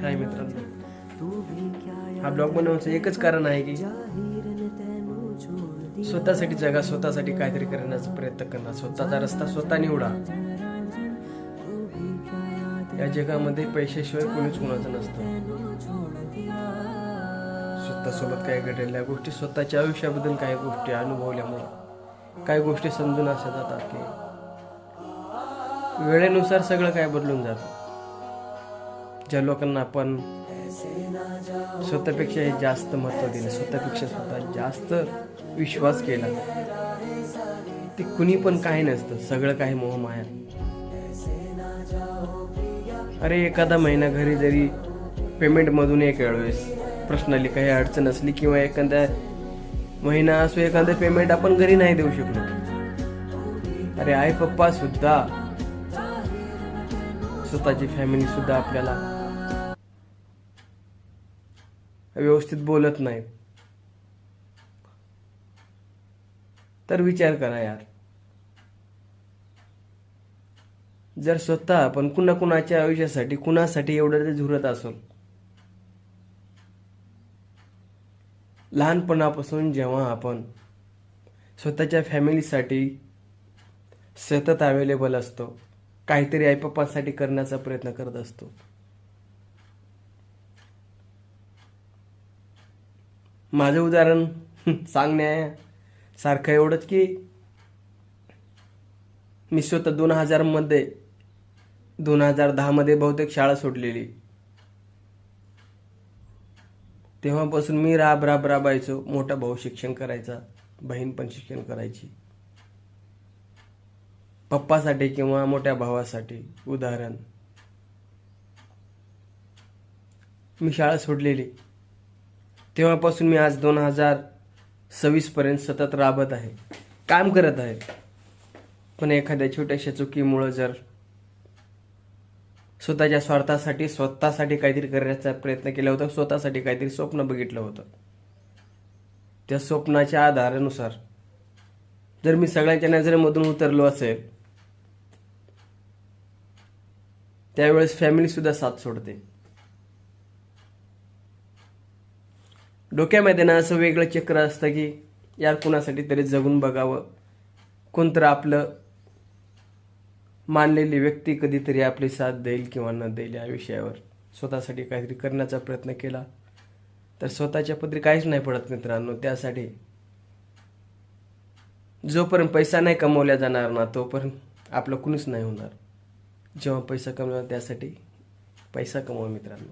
हाय मित्रांनो, हा ब्लॉग बनवण्याचं एकच कारण आहे की स्वतःसाठी जगा, स्वतःसाठी काहीतरी करण्याचा प्रयत्न करणं, स्वतःचा रस्ता स्वतः निवडा. या जगामध्ये पैशाशिवाय कोणीच कोणाचं नसतं. स्वतःसोबत काय घडलेल्या गोष्टी, स्वतःच्या आयुष्याबद्दल काही गोष्टी अनुभवल्यामुळे काही गोष्टी समजून अशा जातात की वेळेनुसार सगळं काय बदलून जातं. ज्या लोकांना आपण स्वतःपेक्षा जास्त महत्त्व दिलं, स्वतःपेक्षा स्वतः जास्त विश्वास केला, ते कुणी पण काही नसतं, सगळं काही मोहमाया. अरे एखादा महिना घरी जरी पेमेंटमधून एक वेळेस पर्सनली काही अडचण असली किंवा एखादा महिना असो एखादं पेमेंट आपण घरी नाही देऊ शकलो, अरे आई पप्पा सुद्धा, स्वतःची फॅमिली सुद्धा आपल्याला व्यवस्थित बोलत नाही. तर विचार करा यार, जर स्वतः आपण कुणाच्या आयुष्यासाठी कुणासाठी एवढं झुरत असो, लहानपणापासून जेव्हा आपण स्वतःच्या फॅमिलीसाठी सतत अवेलेबल असतो, काहीतरी आईपप्पांसाठी करण्याचा प्रयत्न करत असतो, माझं उदाहरण सांगण्यासारखं एवढंच की मी स्वतः 2010 मध्ये बहुतेक शाळा सोडलेली. तेव्हापासून मी राबायचो. मोठा भाऊ शिक्षण करायचा, बहीण पण शिक्षण करायची. पप्पासाठी किंवा मोठ्या भावासाठी उदाहरण, मी शाळा सोडलेली. तेव्हापासून मी आज 2026 पर्यंत सतत राबत आहे, काम करत आहे. पण एखाद्या छोट्याशा चुकीमुळे जर स्वतःच्या स्वार्थासाठी स्वतःसाठी काहीतरी करण्याचा प्रयत्न केला होता, स्वतःसाठी काहीतरी स्वप्न बघितलं होतं, त्या स्वप्नाच्या आधारानुसार जर मी सगळ्यांच्या नजरेमधून उतरलो असेल, त्यावेळेस फॅमिली सुद्धा साथ सोडते. डोक्यामध्ये ना असं वेगळं चक्र असतं की यार कुणासाठी तरी जगून बघावं, कोणतरी आपलं मानलेली व्यक्ती कधीतरी आपली साथ देईल किंवा न देईल या विषयावर स्वतःसाठी काहीतरी करण्याचा प्रयत्न केला तर स्वतःच्या पदरी काहीच नाही पडत मित्रांनो. त्यासाठी जोपर्यंत पैसा नाही कमवला जाणार ना, तोपर्यंत आपलं कुणीच नाही होणार. जेव्हा पैसा कमवला त्यासाठी पैसा कमवा मित्रांनो.